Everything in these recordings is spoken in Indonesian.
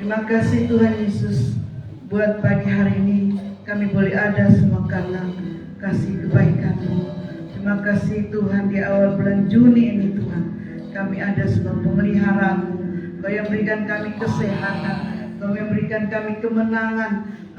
Terima kasih Tuhan Yesus, buat pagi hari ini kami boleh ada semua karena kasih kebaikan-Mu. Terima kasih Tuhan, di awal bulan Juni ini Tuhan, kami ada semua pemeliharaan-Mu. Kau yang berikan kami kesehatan, Kau yang berikan kami kemenangan,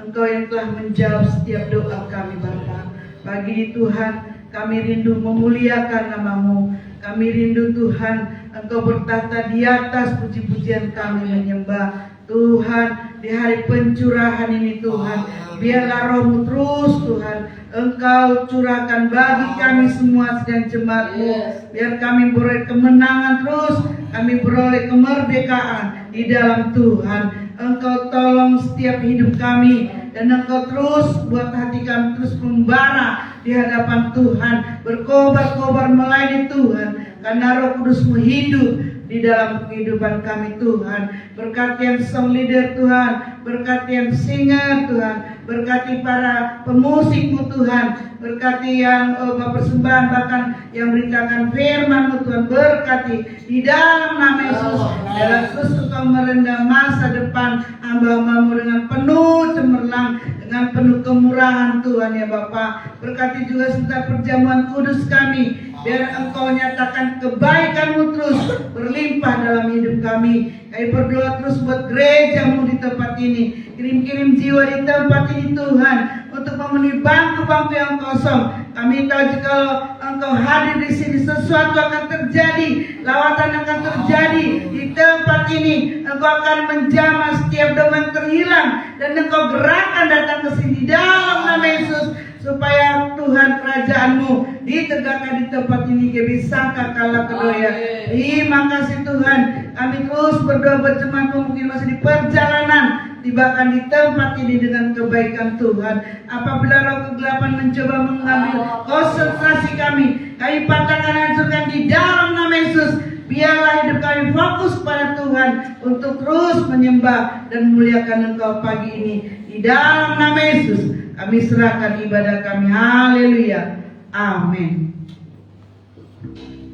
Engkau yang telah menjawab setiap doa kami Bapa. Pagi ini Tuhan, kami rindu memuliakan nama-Mu. Kami rindu Tuhan, Engkau bertata di atas puji-pujian kami menyembah. Tuhan, di hari pencurahan ini Tuhan, biarlah Roh-Mu terus Tuhan Engkau curahkan bagi kami semua sedang jemaat-Mu. Biar kami beroleh kemenangan terus, kami beroleh kemerdekaan di dalam Tuhan. Engkau tolong setiap hidup kami, dan Engkau terus buat hati kami terus membara di hadapan Tuhan, berkobar-kobar melayani Tuhan, karena Roh Kudus-Mu hidup di dalam kehidupan kami Tuhan. Berkati yang song leader Tuhan, berkati yang singer Tuhan, berkati para pemusik-Mu Tuhan, berkati yang persembahan, bahkan yang beritakan firman-Mu Tuhan. Berkati di dalam nama Yesus. Dalam Kristus Engkau merendam masa depan hamba-Mu dengan penuh cemerlang, dengan penuh kemurahan Tuhan ya Bapa. Berkati juga serta perjamuan kudus kami, biar Engkau nyatakan kebaikan-Mu terus berlimpah dalam hidup kami. Kami berdoa terus buat gereja-Mu di tempat ini. Kirim-kirim jiwa di tempat ini Tuhan, untuk memenuhi bangku-bangku yang kosong. Kami tahu jika Engkau hadir di sini, sesuatu akan terjadi, lawatan akan terjadi di tempat ini. Engkau akan menjamah setiap doa yang terhilang, dan Engkau gerakkan datang ke sini dalam nama Yesus, supaya Tuhan kerajaan-Mu ditegakkan di tempat ini. Kebisangka kalah kedoya. Terima kasih Tuhan. Kami terus berdoa buat jemaat-Mu mungkin masih di perjalanan, bahkan di tempat ini dengan kebaikan Tuhan. Apabila roh kegelapan mencoba mengambil konsentrasi kami, kami patahkan, hancurkan di dalam nama Yesus. Biarlah hidup kami fokus pada Tuhan untuk terus menyembah dan memuliakan Engkau pagi ini. Di dalam nama Yesus kami serahkan ibadah kami. Haleluya. Amin.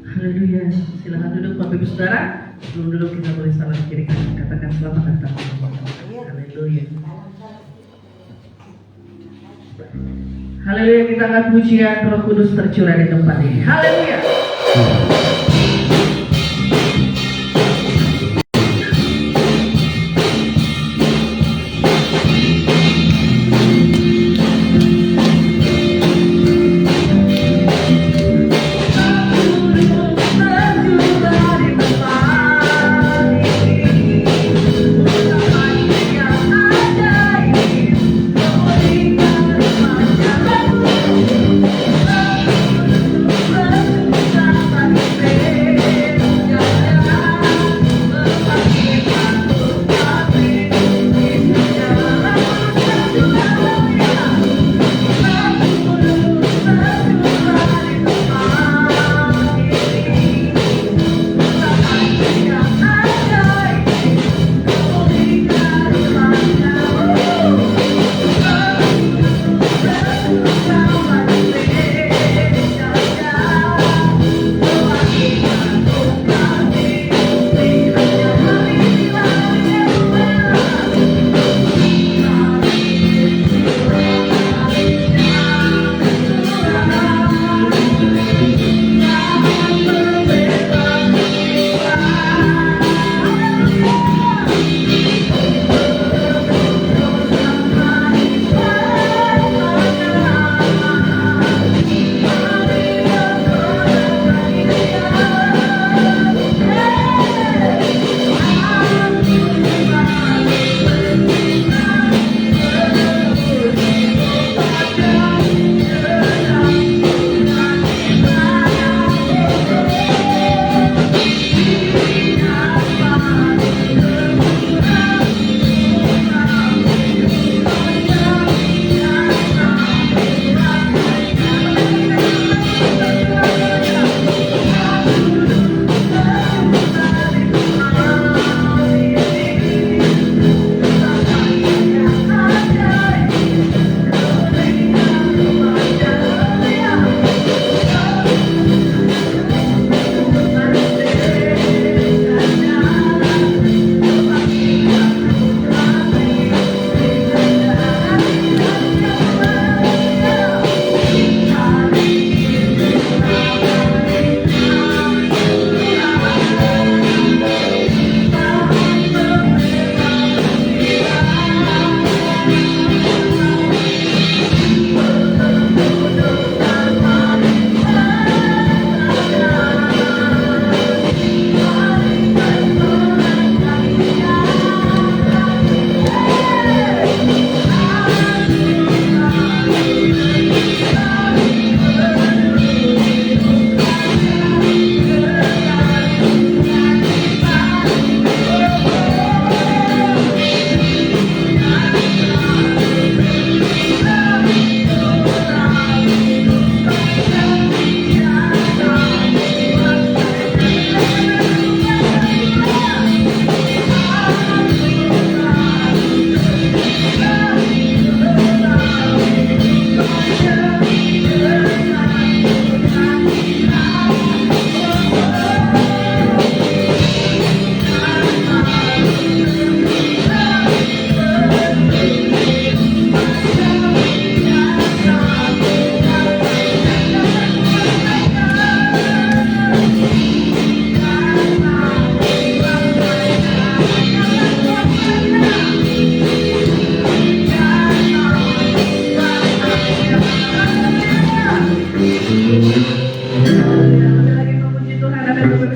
Haleluya. Silakan duduk Bapak Ibu Saudara. Sebelum duduk kita boleh salam kiri kanan, katakan selamat datang. Haleluya. Haleluya, kita angkat pujian, Roh Kudus tercurah di tempat ini. Haleluya.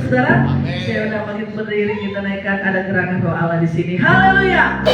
saudara? Saya udah makin berdiri, kita naikkan, ada gerangan roh Allah di sini. Haleluya.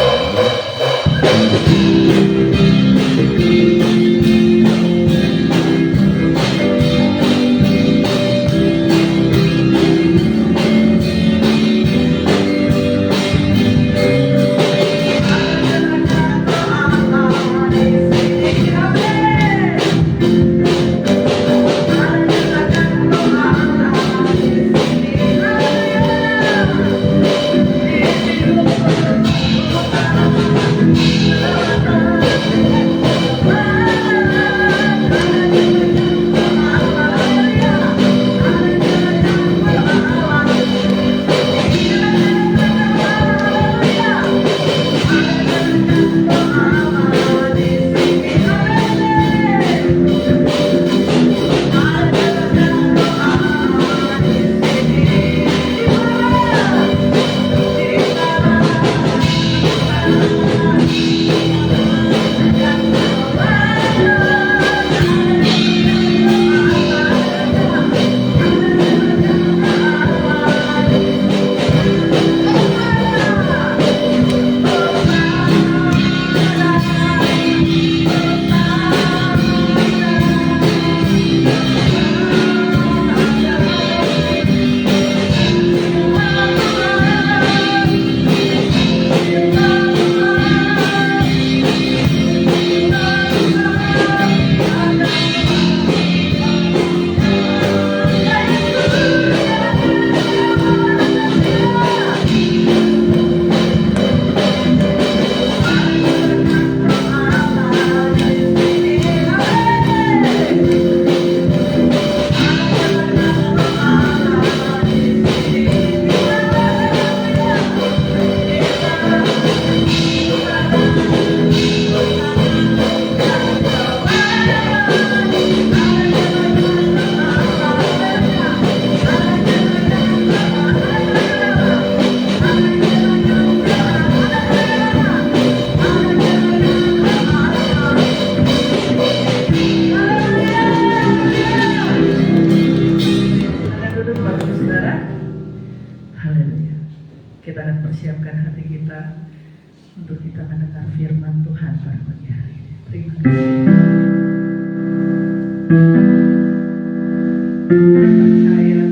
Percaya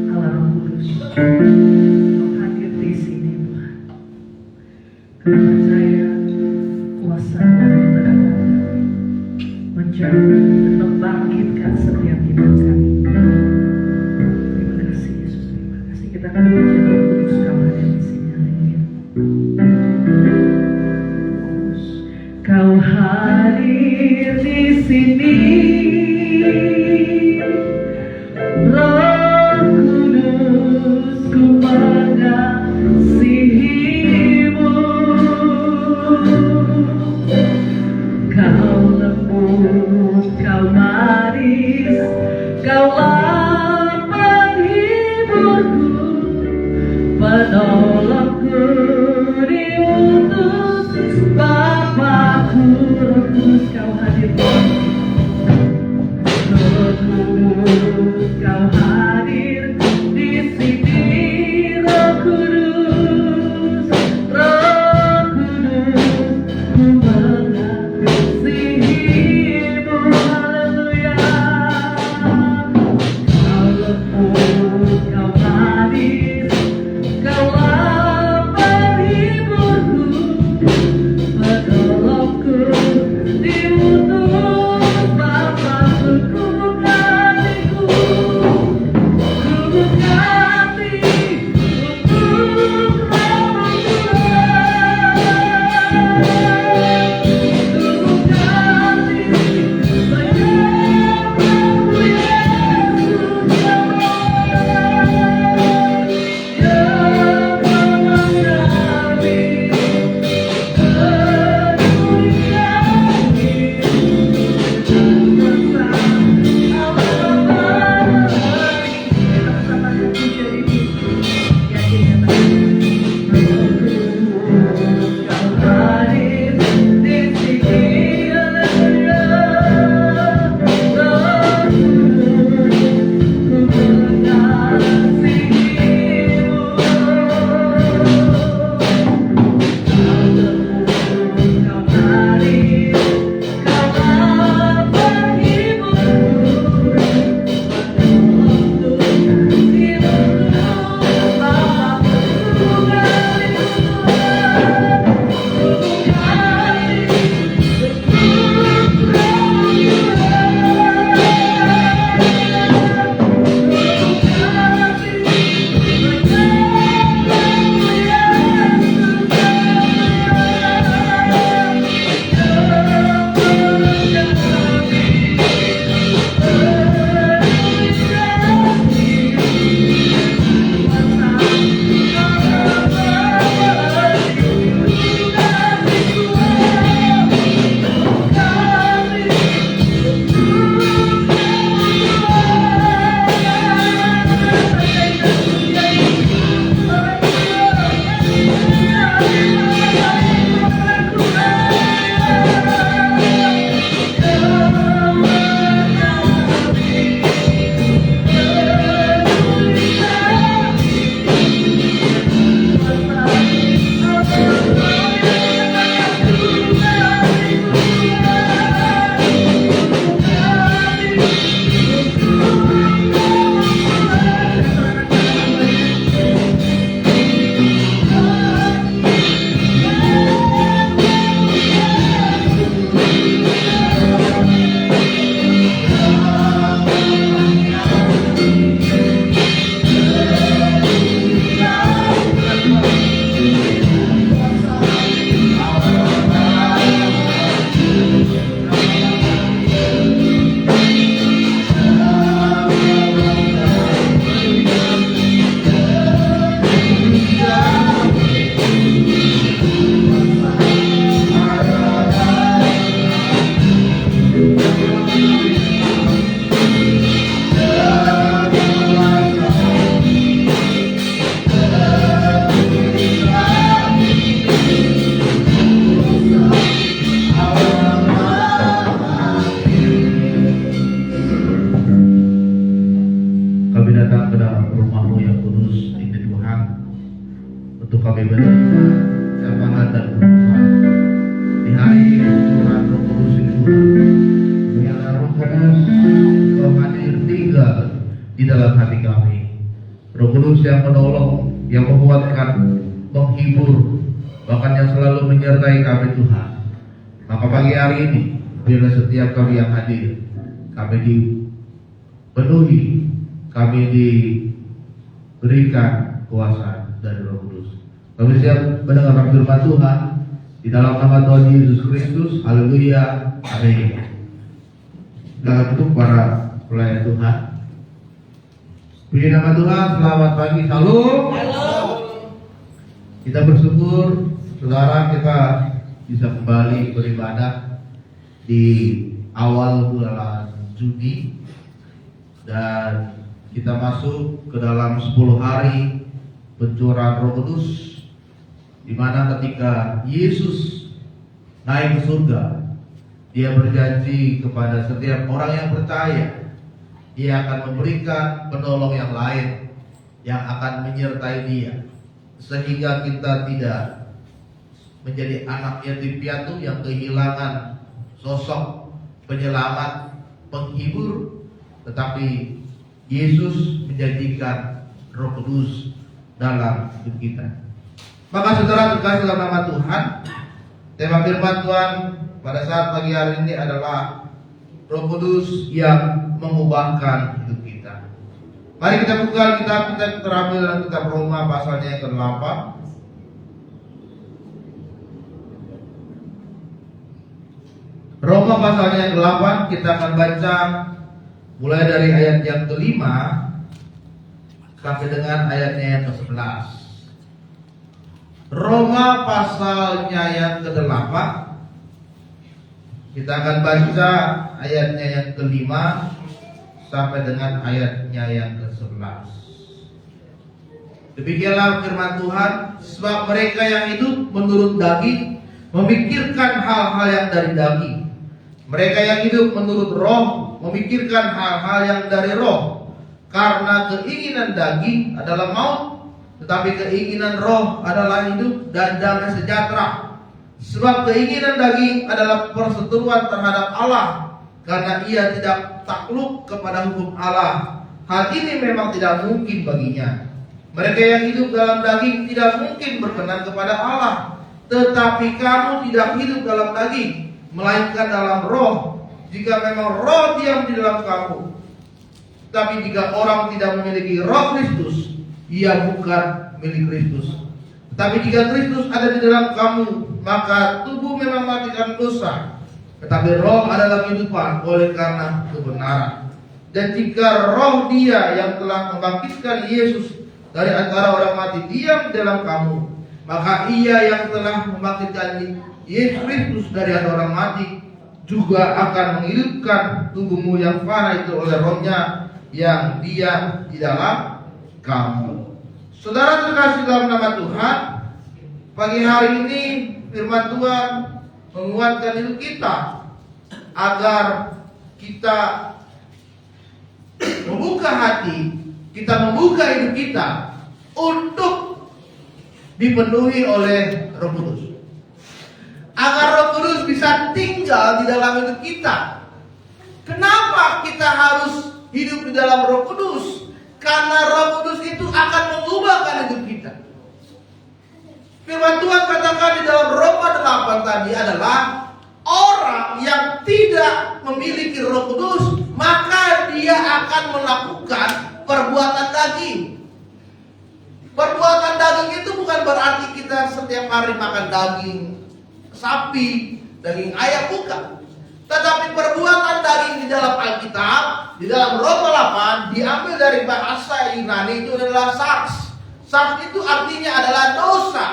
Allah Roh Kudus hadir di sini Tuhan. Kami percaya kuasa Tuhan berada menjauh dan membangkitkan setiap hidup kami. Terima kasih Yesus, terima kasih. Kita akan puji Roh Kudus Kau hadir di sini. Haleluya. Kau hadir di sini. Roh Kudus, ku mengasihimu. Kau lembut, kau manis, kaulah penghiburku, penolongku diutus Bapakku. Roh Kudus, kau hadir. datang ke dalam rumah-Mu yang kudus ini Tuhan, untuk kami menerima jamaah dan Tuhan di hari Tuhan Roh Kudus ini Tuhan. Biarlah Roh Kudus Kau hadir tinggal di dalam hati kami. Roh Kudus yang menolong, yang menguatkan, menghibur, bahkan yang selalu menyertai kami Tuhan. Maka pagi hari ini biarlah setiap kami yang hadir, kami dipenuhi, kami diberikan kuasa dari Roh Kudus. Kami siap mendengar firman Tuhan di dalam nama Tuhan Yesus Kristus. Haleluya, amin. Dalam bentuk para pelayan Tuhan, puji nama Tuhan. Selamat pagi, salam. Kita bersyukur, saudara, kita bisa kembali beribadah di awal bulan Juni, dan kita masuk ke dalam 10 hari pencurahan Roh Kudus, di mana ketika Yesus naik ke surga, Dia berjanji kepada setiap orang yang percaya, Dia akan memberikan penolong yang lain yang akan menyertai Dia, sehingga kita tidak menjadi anak yatim piatu yang kehilangan sosok penyelamat, penghibur, tetapi Yesus menjanjikan Roh Kudus dalam hidup kita. Maka saudara terkasih dalam nama Tuhan, tema firman Tuhan pada saat pagi hari ini adalah Roh Kudus yang mengubahkan hidup kita. Mari kita buka Alkitab, kita terambil dalam kitab Roma pasalnya yang ke-8. Roma pasalnya yang ke-8, kita akan baca mulai dari ayat yang ke-5 sampai dengan ayatnya yang ke-11. Roma pasalnya yang ke-8, kita akan baca ayatnya yang ke-5 sampai dengan ayatnya yang ke-11. Demikianlah firman Tuhan, sebab mereka yang hidup menurut daging memikirkan hal-hal yang dari daging. Mereka yang hidup menurut roh memikirkan hal-hal yang dari roh. Karena keinginan daging adalah maut, tetapi keinginan roh adalah hidup dan damai sejahtera. Sebab keinginan daging adalah perseteruan terhadap Allah, karena ia tidak takluk kepada hukum Allah. Hal ini memang tidak mungkin baginya. Mereka yang hidup dalam daging tidak mungkin berkenan kepada Allah. Tetapi kamu tidak hidup dalam daging, melainkan dalam roh, jika memang roh diam di dalam kamu. Tapi jika orang tidak memiliki roh Kristus, ia bukan milik Kristus. Tapi jika Kristus ada di dalam kamu, maka tubuh memang mati karena dosa, tetapi roh adalah kehidupan oleh karena kebenaran. Dan jika roh Dia yang telah membangkitkan Yesus dari antara orang mati diam di dalam kamu, maka Ia yang telah membangkitkan Yesus Kristus dari antara orang mati juga akan menghidupkan tubuhmu yang fana itu oleh rohnya yang diam di dalam kamu. Saudara terkasih dalam nama Tuhan, pagi hari ini firman Tuhan menguatkan hidup kita agar kita membuka hati, kita membuka hidup kita untuk dipenuhi oleh Roh Kudus. Agar Roh Kudus bisa tinggal di dalam hidup kita. Kenapa kita harus hidup di dalam Roh Kudus? Karena Roh Kudus itu akan mengubahkan hidup kita. Firman Tuhan katakan di dalam Roma 8 tadi adalah orang yang tidak memiliki Roh Kudus, maka dia akan melakukan perbuatan daging. Perbuatan daging itu bukan berarti kita setiap hari makan daging sapi, daging ayam, bukan. Tetapi perbuatan daging di dalam Alkitab, di dalam Roma 8, diambil dari bahasa Yunani itu adalah sarx. Sarx itu artinya adalah dosa.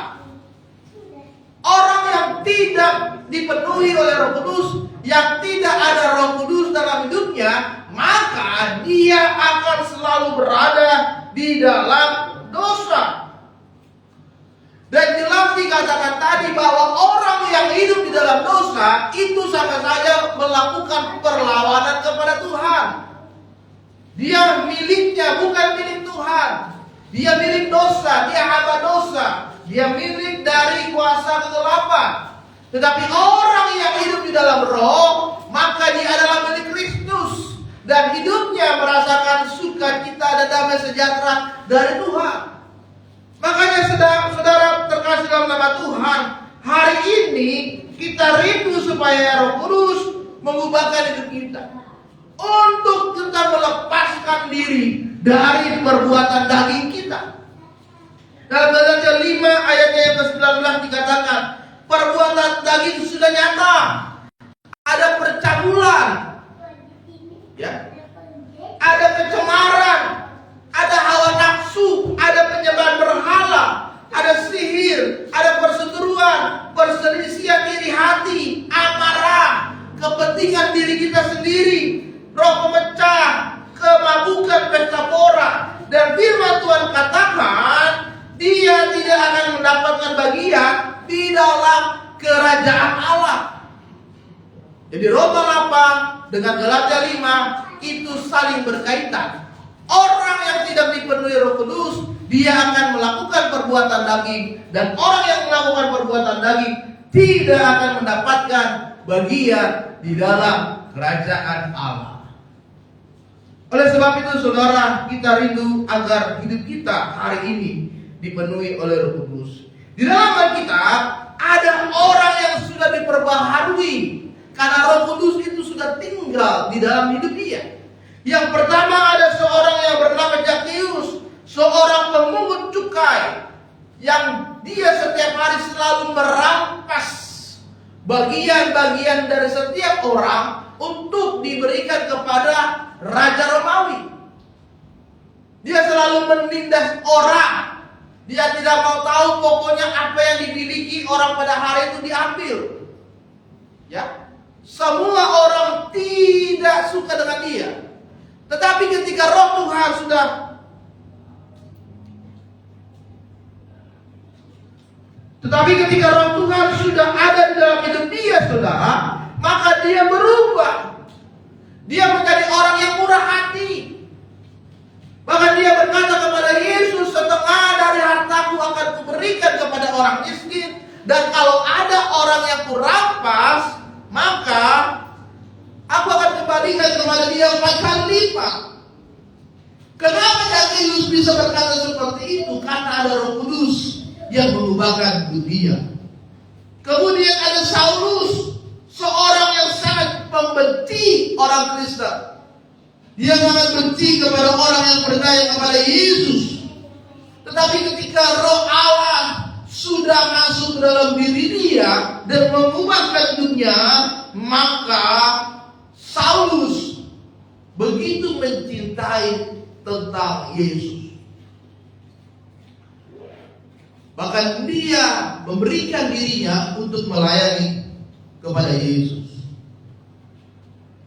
Orang yang tidak dipenuhi oleh Roh Kudus, yang tidak ada Roh Kudus dalam hidupnya, maka dia akan selalu berada di dalam dosa. Dan jelas dikatakan tadi bahwa orang yang hidup di dalam dosa itu sama saja melakukan perlawanan kepada Tuhan. Dia miliknya, bukan milik Tuhan. Dia milik dosa, dia hamba dosa. Dia milik dari kuasa kegelapan. Tetapi orang yang hidup di dalam roh, maka dia adalah milik Kristus. Dan hidupnya merasakan sukacita dan damai sejahtera dari Tuhan. Makanya saudara terkasih dalam nama Tuhan, hari ini kita rindu supaya Roh Kudus mengubahkan hidup kita. Untuk kita melepaskan diri dari perbuatan daging kita. Dalam Galatia 5 ayatnya yang ke-19 dikatakan, perbuatan daging sudah nyata. Ada percabulan, ya, ada kecemaran, ada hawa nafsu, ada penyembahan berhala, ada sihir, ada perseteruan, perselisihan iri hati, amarah, kepentingan diri kita sendiri, roh pemecah, kemabukan, pesta pora. Dan firman Tuhan katakan, dia tidak akan mendapatkan bagian di dalam kerajaan Allah. Jadi Roma 8 dengan Galatia 5 itu saling berkaitan. Orang yang tidak dipenuhi Roh Kudus, dia akan melakukan perbuatan daging, dan orang yang melakukan perbuatan daging tidak akan mendapatkan bagian di dalam kerajaan Allah. Oleh sebab itu saudara, kita rindu agar hidup kita hari ini dipenuhi oleh Roh Kudus. Di dalam Alkitab ada orang yang sudah diperbaharui karena Roh Kudus itu sudah tinggal di dalam hidup dia. Yang pertama ada seorang yang bernama Zakheus, seorang pemungut cukai yang dia setiap hari selalu merampas bagian-bagian dari setiap orang untuk diberikan kepada Raja Romawi. Dia selalu menindas orang. Dia tidak mau tahu, pokoknya apa yang dimiliki orang pada hari itu diambil. Ya, semua orang tidak suka dengan dia. Tetapi ketika Roh Tuhan sudah ada di dalam hidup dia, saudara, maka dia berubah. Dia menjadi orang yang murah hati. Bahkan dia berkata kepada Yesus, setengah dari hartaku akan kuberikan kepada orang miskin. Dan kalau ada orang yang kurampas, maka aku akan kembalikan kepada dia 4 kali lipat. Kenapa Zakheus bisa berkata seperti itu? Karena ada Roh Kudus yang mengubahkan hidup dia. Kemudian ada Saulus, seorang yang sangat membenci orang Kristen. Dia sangat benci kepada orang yang percaya kepada Yesus. Tetapi ketika Roh Allah sudah masuk ke dalam diri dia dan mengubahkan hidupnya, maka Saulus begitu mencintai tentang Yesus. Bahkan dia memberikan dirinya untuk melayani kepada Yesus.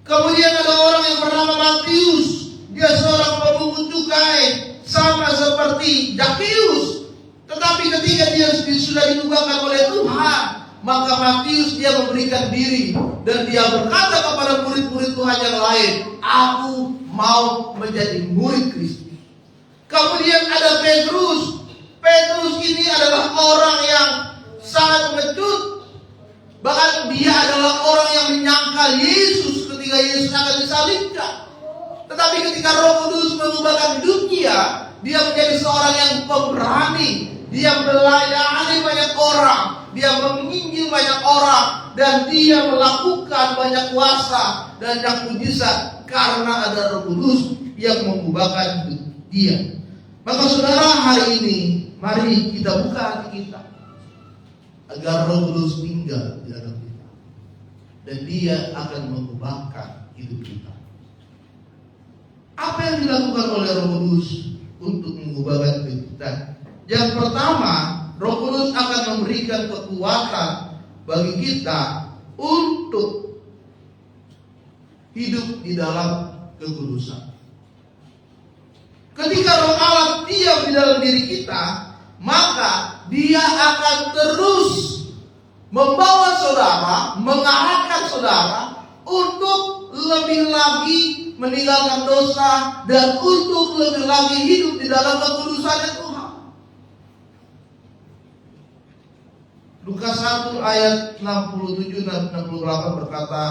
Kemudian ada orang yang bernama Matius. Dia seorang pemungut cukai, sama seperti Zakheus. Tetapi ketika dia sudah diubahkan oleh Tuhan, maka Matius dia memberikan diri. Dan dia berkata kepada murid-murid Tuhan yang lain, aku mau menjadi murid Kristus. Kemudian ada Petrus. Petrus ini adalah orang yang sangat pengecut. Bahkan dia adalah orang yang menyangkal Yesus ketika Yesus akan disalibkan. Tetapi ketika Roh Kudus mengubahkan hidupnya, dia menjadi seorang yang pemberani. Dia melayani banyak orang, dia menginjil banyak orang, dan dia melakukan banyak kuasa dan yang mujizat karena ada Roh Kudus yang mengubahkan hidup dia. Maka saudara, hari ini mari kita buka hati kita agar Roh Kudus tinggal di dalam kita, dan dia akan mengubahkan hidup kita. Apa yang dilakukan oleh Roh Kudus untuk mengubahkan hidup kita? Yang pertama, Roh Kudus akan memberikan kekuatan bagi kita untuk hidup di dalam kekudusan. Ketika Roh Allah diam di dalam diri kita, maka dia akan terus membawa saudara, mengarahkan saudara untuk lebih lagi meninggalkan dosa, dan untuk lebih lagi hidup di dalam kekudusannya Tuhan. Lukas 1 ayat 67 dan 68 berkata,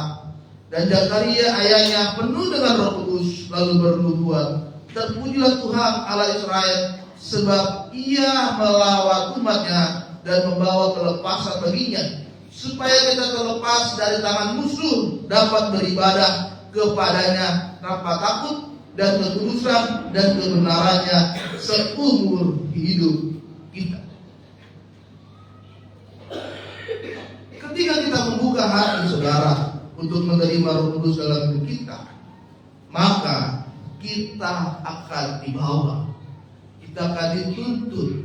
dan Zakaria ayahnya penuh dengan Roh Kudus lalu bernubuat, terpujilah Tuhan Allah Israel, sebab ia melawat umatnya dan membawa kelepasan baginya, supaya kita terlepas dari tangan musuh, dapat beribadah kepadanya tanpa takut, dan kekudusan dan kebenarannya seumur hidup kita. Ketika kita membuka hati saudara untuk menerima Roh Kudus dalam hidup kita, maka kita akan dibawa, kita akan dituntut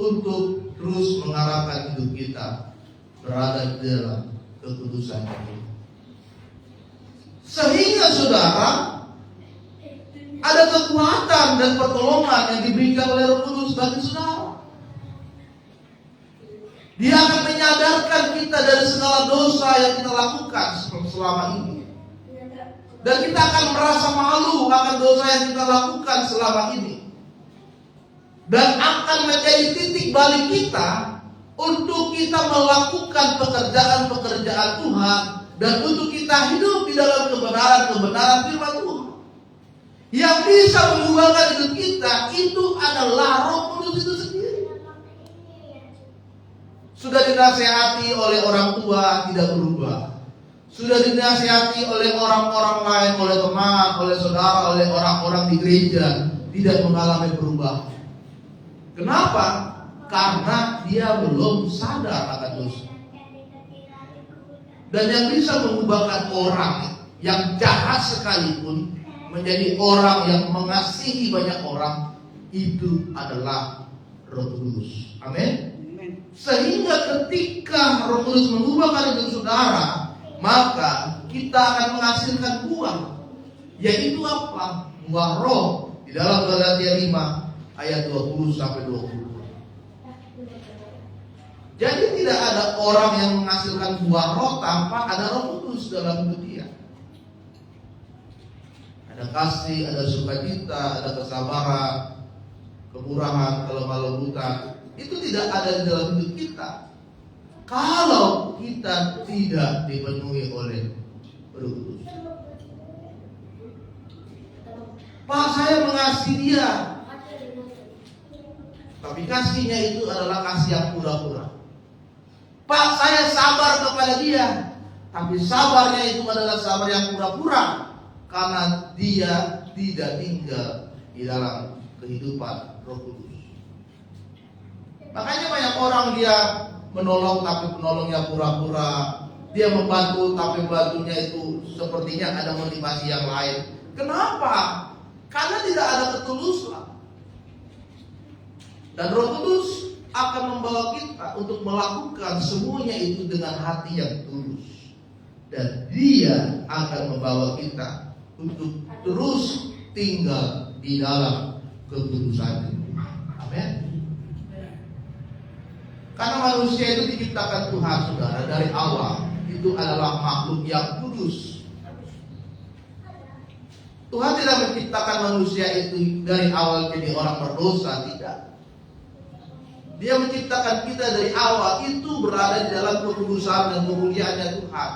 untuk terus mengarahkan hidup kita berada di dalam kekudusan itu. Sehingga saudara ada kekuatan dan pertolongan yang diberikan oleh Roh Kudus bagi saudara. Dia akan menyadarkan kita dari segala dosa yang kita lakukan selama ini. Dan kita akan merasa malu akan dosa yang kita lakukan selama ini. Dan akan menjadi titik balik kita untuk kita melakukan pekerjaan-pekerjaan Tuhan, dan untuk kita hidup di dalam kebenaran-kebenaran firman Tuhan. Yang bisa mengubahkan hidup kita itu adalah Roh Kudus itu sendiri. Sudah dinasihati oleh orang tua tidak berubah. Sudah dinasihati oleh orang-orang lain, oleh teman, oleh saudara, oleh orang-orang di gereja, tidak mengalami perubahan. Kenapa? Karena dia belum sadar akan dosa. Dan yang bisa mengubahkan orang yang jahat sekalipun menjadi orang yang mengasihi banyak orang, itu adalah Roh Kudus. Amin. Sehingga ketika Roh Kudus mengubahkan hidup saudara, maka kita akan menghasilkan buah. Yaitu apa? Buah roh. Di dalam Galatia 5 ayat 20 sampai 22. Jadi tidak ada orang yang menghasilkan buah roh tanpa ada Roh Kudus dalam hidup dia. Ada kasih, ada sukacita, ada kesabaran, kemurahan, kelemah lembutan. Itu tidak ada di dalam hidup kita kalau kita tidak dipenuhi oleh Roh Kudus. Pak, saya mengasihi dia, tapi kasihnya itu adalah kasih yang pura-pura. Pak, saya sabar kepada dia, tapi sabarnya itu adalah sabar yang pura-pura, karena dia tidak tinggal di dalam kehidupan Roh Kudus. Makanya banyak orang dia menolong tapi penolongnya pura-pura. Dia membantu tapi bantunya itu sepertinya ada motivasi yang lain. Kenapa? Karena tidak ada ketulusan. Dan Roh Kudus akan membawa kita untuk melakukan semuanya itu dengan hati yang tulus. Dan dia akan membawa kita untuk terus tinggal di dalam kekudusan. Amin. Karena manusia itu diciptakan Tuhan, saudara, dari awal itu adalah makhluk yang kudus. Tuhan tidak menciptakan manusia itu dari awal jadi orang berdosa, tidak. Dia menciptakan kita dari awal itu berada di dalam kekudusan dan kemuliaannya Tuhan.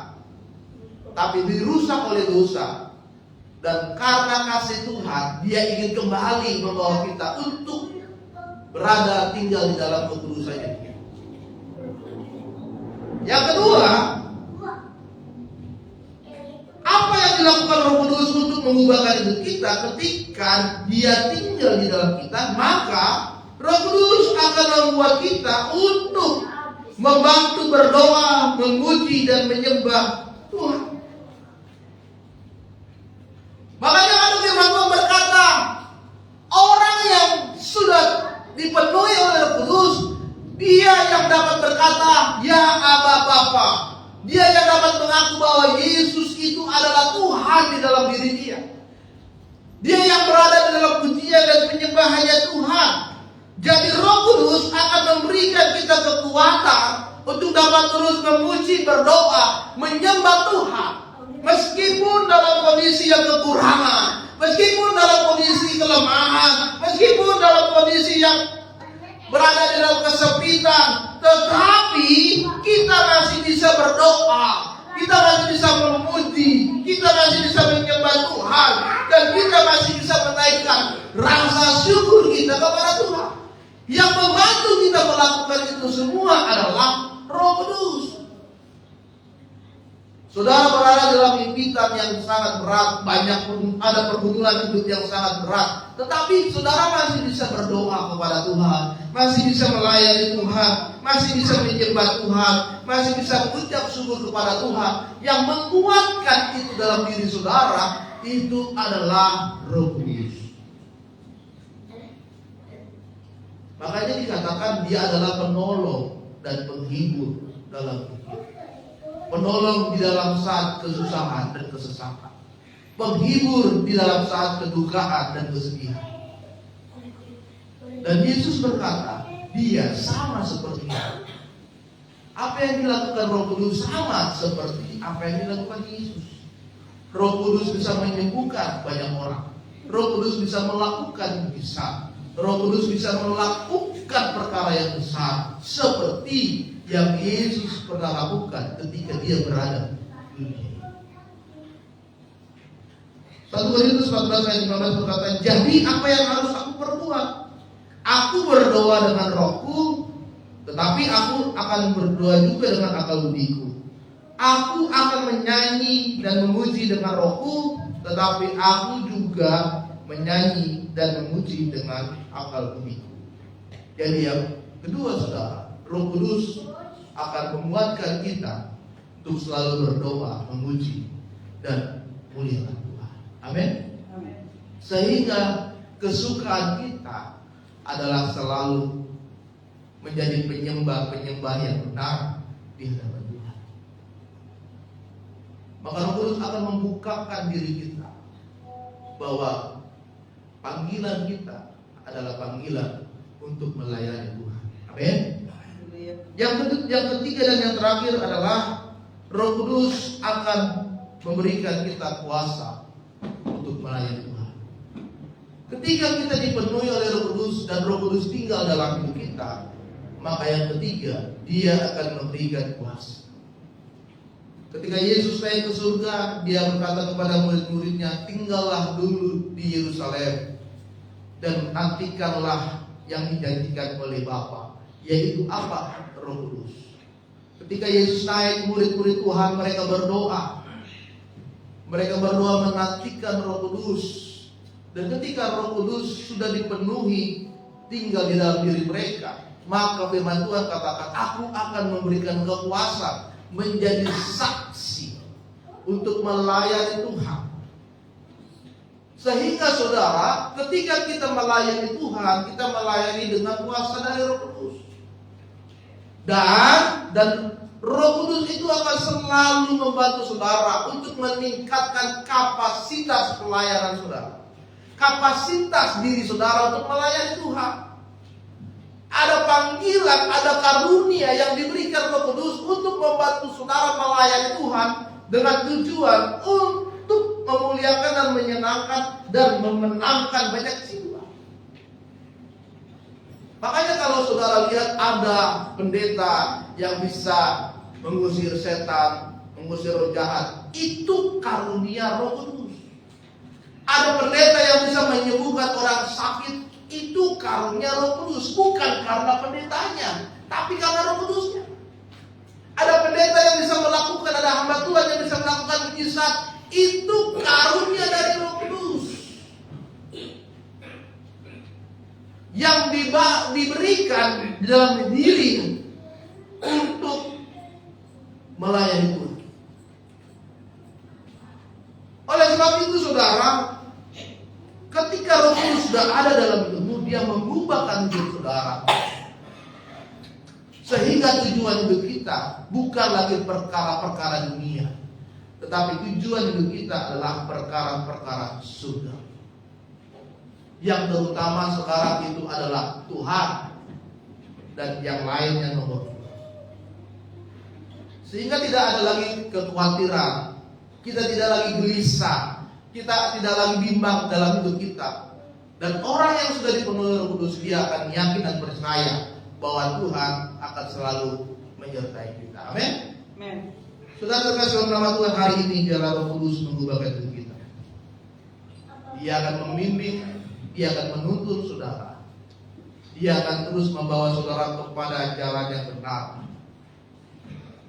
Tapi dirusak oleh dosa. Dan karena kasih Tuhan, dia ingin kembali membawa kita untuk berada tinggal di dalam kekudusannya. Yang kedua, apa yang dilakukan Roh Kudus untuk mengubahkan hidup kita ketika dia tinggal di dalam kita, maka Roh Kudus akan membuat kita untuk membantu berdoa, memuji dan menyembah Tuhan. Makanya ada firman Tuhan berkata, orang yang sudah dipenuhi oleh Roh Kudus, dia yang dapat berkata, ya Aba Bapa. Dia yang dapat mengaku bahwa Yesus itu adalah Tuhan di dalam diri dia. Dia yang berada di dalam pujian dan penyembahannya Tuhan. Jadi Roh Kudus akan memberikan kita kekuatan untuk dapat terus memuji, berdoa, menyembah Tuhan. Meskipun dalam kondisi yang kekurangan, meskipun dalam kondisi kelemahan, meskipun dalam kondisi yang berada di dalam kesempitan, tetapi kita masih bisa berdoa, kita masih bisa memuji, kita masih bisa menyembah Tuhan, dan kita masih bisa menaikkan rasa syukur kita kepada Tuhan. Yang membantu kita melakukan itu semua adalah Roh Kudus. Saudara berada dalam himpitan yang sangat berat, ada pergumulan hidup yang sangat berat, tetapi saudara masih bisa berdoa kepada Tuhan, masih bisa melayani Tuhan, masih bisa menyembah Tuhan, masih bisa mengucap syukur kepada Tuhan. Yang menguatkan itu dalam diri saudara itu adalah Roh Kudus. Makanya dikatakan dia adalah penolong dan penghibur dalam hidup. Penolong di dalam saat kesusahan dan kesesakan, penghibur di dalam saat kedukaan dan kesedihan. Dan Yesus berkata, dia sama seperti itu. Apa yang dilakukan Roh Kudus sama seperti apa yang dilakukan Yesus. Roh Kudus bisa menyembuhkan banyak orang. Roh Kudus bisa melakukan mujizat. Roh Kudus bisa melakukan perkara yang besar seperti yang Yesus pernah lakukan ketika dia berada di dunia. 1 Korintus 14 ayat 15 berkata, jadi apa yang harus aku perbuat? Aku berdoa dengan rohku, tetapi aku akan berdoa juga dengan akal budiku. Aku akan menyanyi dan memuji dengan rohku, tetapi aku juga menyanyi dan memuji dengan akal budiku. Jadi yang kedua saudara, Roh Kudus akan menguatkan kita untuk selalu berdoa, memuji dan muliakan Tuhan. Amin. Sehingga kesukaan kita adalah selalu menjadi penyembah-penyembah yang benar di hadapan Tuhan. Maka Roh Kudus akan membukakan diri kita bahwa panggilan kita adalah panggilan untuk melayani Tuhan. Amin. Yang ketiga dan yang terakhir adalah Roh Kudus akan memberikan kita kuasa untuk melayani Tuhan. Ketika kita dipenuhi oleh Roh Kudus dan Roh Kudus tinggal dalam hidup kita, maka yang ketiga, dia akan memberikan kuasa. Ketika Yesus naik ke surga, dia berkata kepada murid-muridnya, tinggallah dulu di Yerusalem dan nantikanlah yang dijanjikan oleh Bapa, yaitu apa? Roh Kudus. Ketika Yesus naik, murid-murid Tuhan mereka berdoa. Mereka berdoa menantikan Roh Kudus. Dan ketika Roh Kudus sudah dipenuhi, tinggal di dalam diri mereka, maka firman Tuhan katakan, aku akan memberikan kekuasaan menjadi saksi untuk melayani Tuhan. Sehingga saudara, ketika kita melayani Tuhan, kita melayani dengan kuasa dari Roh Kudus. Dan Roh Kudus itu akan selalu membantu saudara untuk meningkatkan kapasitas pelayanan saudara, kapasitas diri saudara untuk melayani Tuhan. Ada panggilan, ada karunia yang diberikan Roh Kudus untuk membantu saudara melayani Tuhan dengan tujuan untuk memuliakan dan menyenangkan dan memenangkan banyak jiwa. Makanya kalau saudara lihat ada pendeta yang bisa mengusir setan, mengusir roh jahat, itu karunia Roh Kudus. Ada pendeta yang bisa menyembuhkan orang sakit, itu karunia Roh Kudus, bukan karena pendetanya, tapi karena Roh Kudusnya. Ada pendeta yang bisa melakukan, ada hamba Tuhan yang bisa melakukan mujizat, itu karunia dari Roh Kudus yang diberikan di dalam diri untuk melayani Tuhan. Oleh sebab itu saudara, ketika Roh Kudus sudah ada dalam hidupmu, dia mengubahkan hidup saudara. Sehingga tujuan hidup kita bukan lagi perkara-perkara dunia, tetapi tujuan hidup kita adalah perkara-perkara surga. Yang terutama sekarang itu adalah Tuhan, dan yang lainnya nomor 2. Sehingga tidak ada lagi kekhawatiran Kita tidak lagi gelisah, kita tidak lagi bimbang dalam hidup kita. Dan orang yang sudah dipenuhi Roh Kudus, dia akan yakin dan percaya bahwa Tuhan akan selalu menyertai kita. Amin. Amin. Saudara terkasih dalam nama Tuhan, hari ini biarlah Roh Kudus mengubah hidup kita. Dia akan membimbing, dia akan menuntun saudara. Dia akan terus membawa saudara kepada jalan yang benar.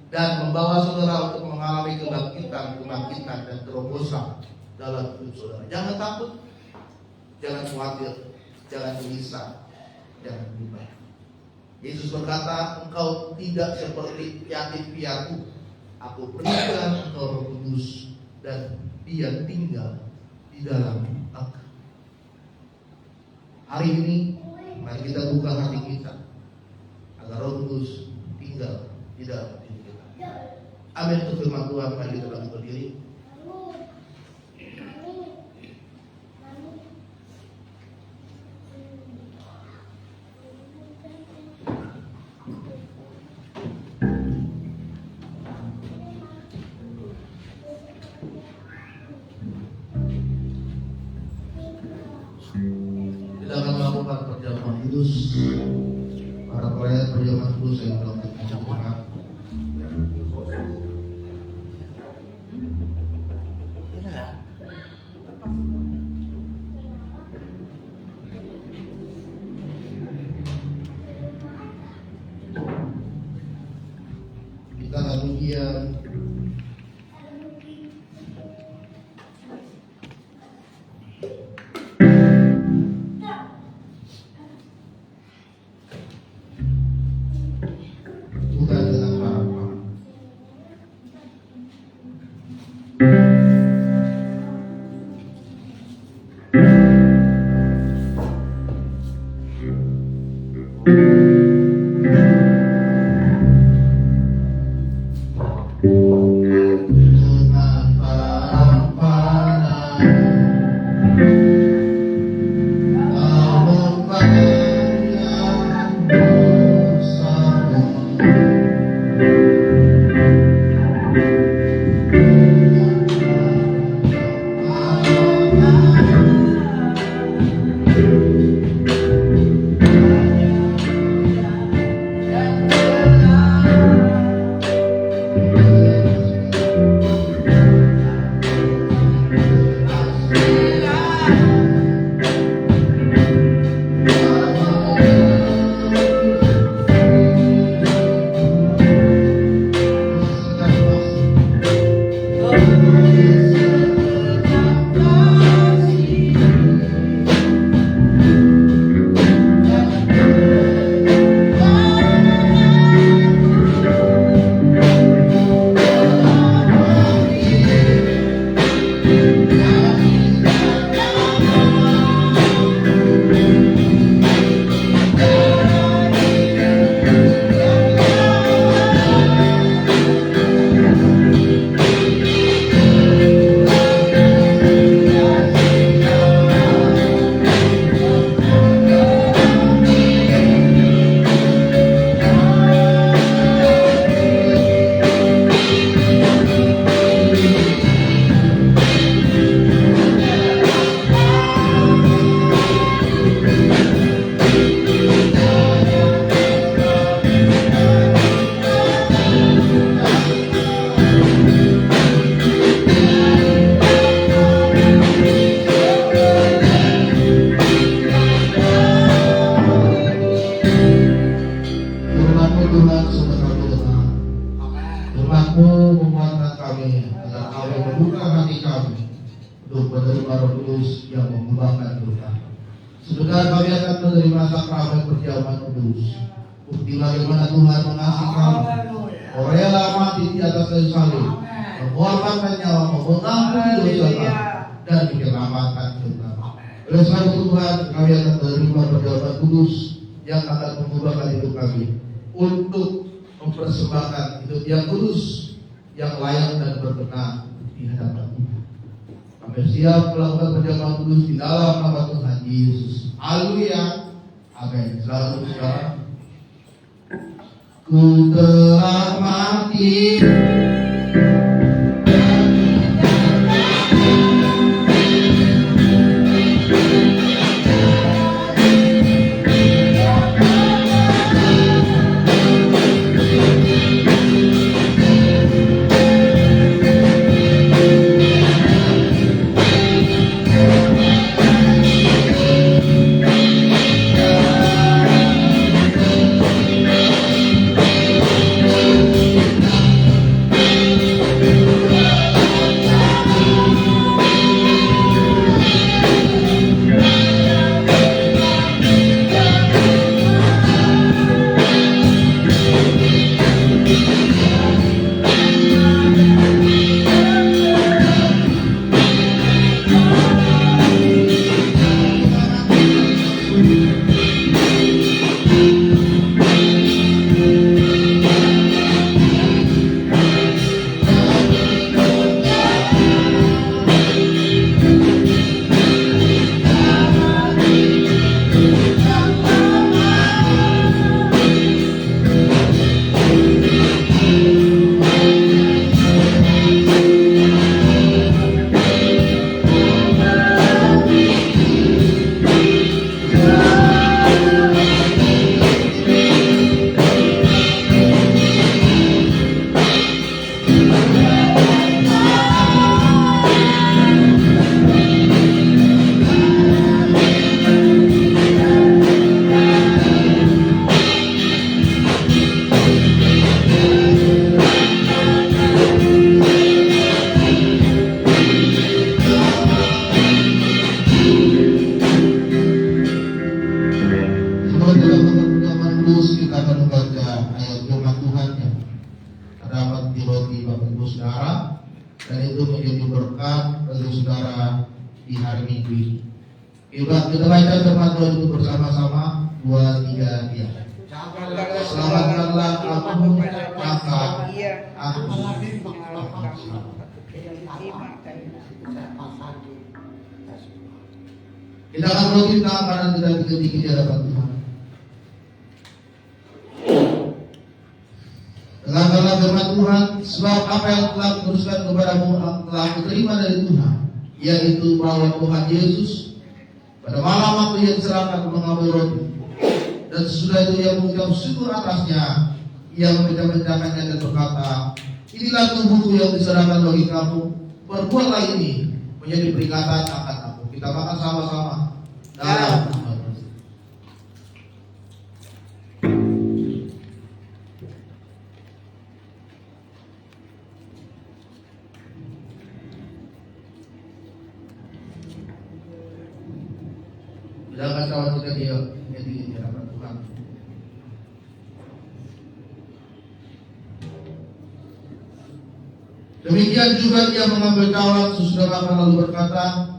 Dan membawa saudara untuk mengalami kebangkitan dan terobosan dalam hidup saudara. Jangan takut, jangan khawatir, jangan gelisah, jangan bimbang. Yesus berkata, engkau tidak seperti yatim piatu. Aku berikan engkau Roh Kudus dan dia tinggal di dalam engkau. Hari ini mari kita buka hati kita agar Roh Kudus tinggal di dalam hati kita. Amin. Untuk firman Tuhan, mari kita bangkit berdiri. Kita akan melakukan perjamuan kudus. Para pelayan perjamuan kudus yang telah dicampurkan. Kita akan ujian. Bukan dengan harapan. Dengan harapan namun banyak dosamu. Firman-Mu menguatkan kami agar kami membuka hati kami untuk menerima Roh Kudus yang mengubahkan hidup kami. Sebentar kami akan menerima sakramen perjamuan kudus. Bukti bagaimana Tuhan mengasihi kami. Oh rela mati di atas kayu salib, mengorbankan nyawa, mengampuni dosa kami dan menyelamatkan hidup kami. Oleh sebab itu Tuhan, kami akan menerima perjamuan kudus yang akan mengubahkan hidup kami untuk mempersembahkan hidup yang kudus, yang layak dan berkenan di hadapan Tuhan. Kami siap melakukan perjamuan kudus di dalam nama Tuhan Yesus. Haleluya. Amin. Selalu saudara. Ku telah mati. kita akan membaca ayat firman Tuhan yang terdapat di roti Bapak Ibu Saudara, dan itu menjadi berkat bagi saudara di hari Minggu ini. Kita baca firman Tuhan itu bersama-sama. 2, 3, ya. Selamatkanlah aku, maka aku. Kita akan roti tangan kita tinggi di hadapan Tuhan. Dengarkanlah firman Tuhan, sebab apa yang telah kuteruskan kepadamu telah kuterima dari Tuhan, yaitu bahwa Tuhan Yesus pada malam waktu ia diserahkan mengambil roti, dan sesudah itu ia mengucap syukur atasnya, ia memecah-mecahkannya dan berkata, inilah tubuhku yang diserahkan bagi kamu, perbuatlah ini menjadi peringatan akan aku. Kita makan sama-sama dalam nama Yesus. Jangan kawan kita dia jadi hadapan Tuhan. Demikian juga dia mengambil cawan sesudah makan lalu berkata,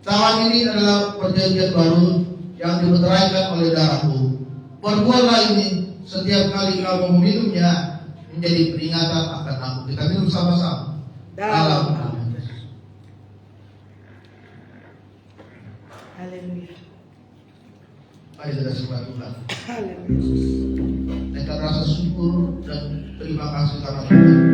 cawan ini adalah perjanjian baru yang dimeteraikan oleh darahku. Perbuatlah ini setiap kali kamu meminumnya menjadi peringatan akan aku. Kita minum sama-sama dalam nama Yesus. Haleluya. Mari kita sembah Tuhan. Haleluya. Dengan rasa syukur dan terima kasih karena Tuhan.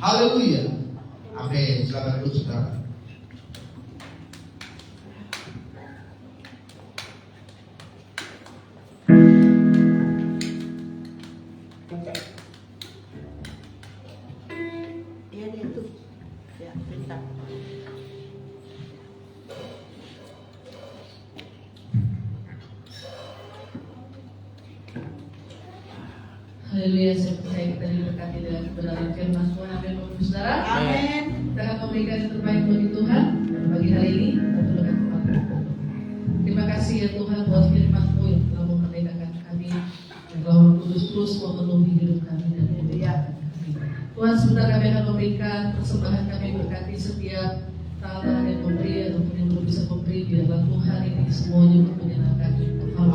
Haleluya. Amin. Silakan duduk saudara. Iya dia tuh. Ya, bentar. Haleluya, saya percaya kita diberkati dengan kebenaran firman Tuhan. Amin, Bapak Saudara. Amin. Kita akan memberikan yang terbaik bagi Tuhan dan bagi hari ini dan dengan Tuhan. Terima kasih ya Tuhan buat firman-Mu yang telah memerdekakan kami, yang telah Roh Kudus terus memenuhi hidup kami dan memuliakan kami. Tuhan, sebentar kami akan memberikan persembahan kami, berkati setiap taala yang memberi ataupun yang belum bisa memberi, biarlah Tuhan ini semuanya untuk menyenangkan Engkau.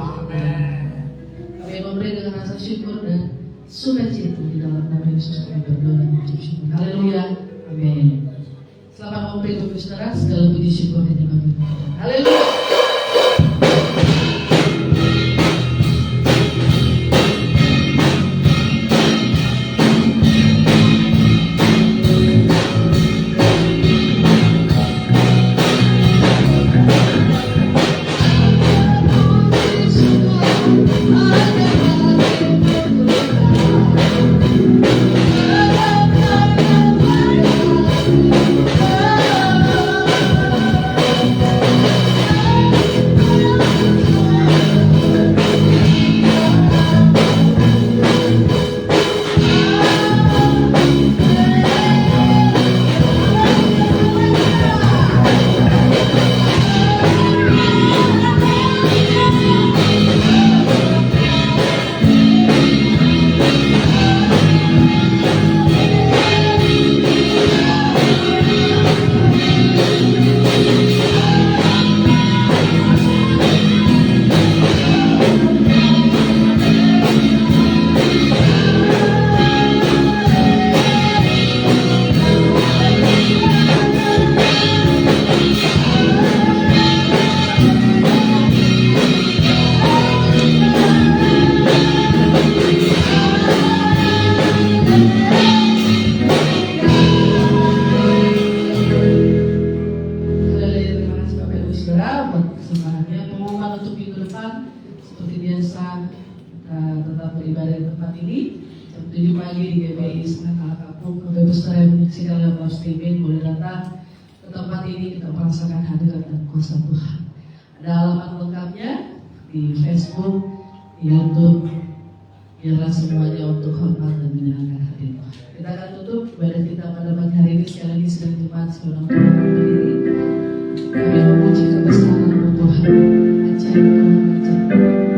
Kami memberi dengan rasa syukur dan sukacita di dalam nama Yesus kami berdoa dan mengucap syukur. Haleluya. Amin. Selamat ngobrol Bapak Saudara, segala puji syukur hanya bagi Tuhan. Haleluya. Ada alamat lengkapnya di Facebook, di YouTube, biarlah semuanya untuk hormat dan menyenangkan hati Tuhan. Kita akan tutup ibadah kita pada pagi hari ini. Sekali lagi sedang Jumat sebelum berdiri, kami memuji kebesaran-Mu Tuhan. Ajaib Tuhan, ajaib.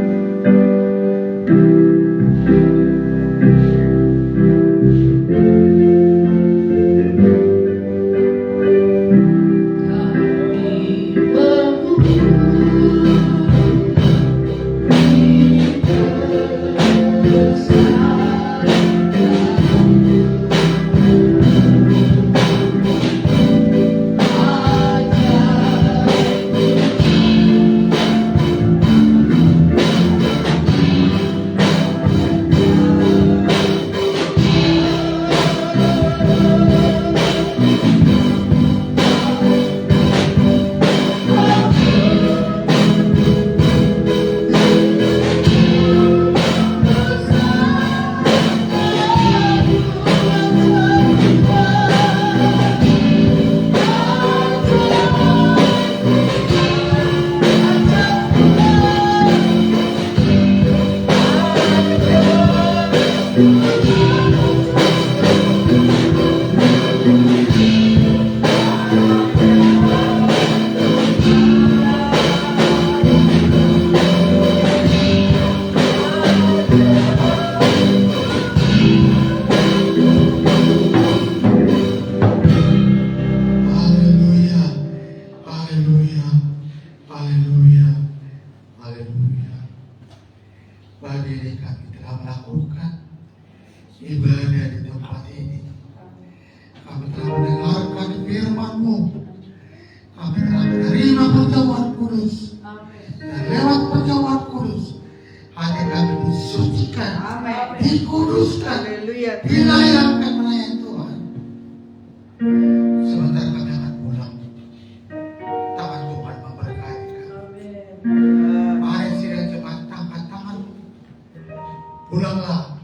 Pulanglah,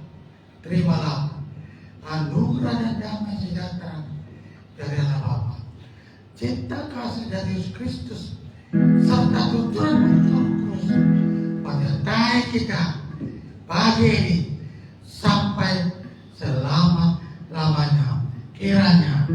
terimalah anugerah dan damai sejahtera dari Allah Bapa, cinta kasih dari Yesus Kristus, serta tuntunan Kristus menyertai kita pagi ini sampai selama-lamanya. Kiranya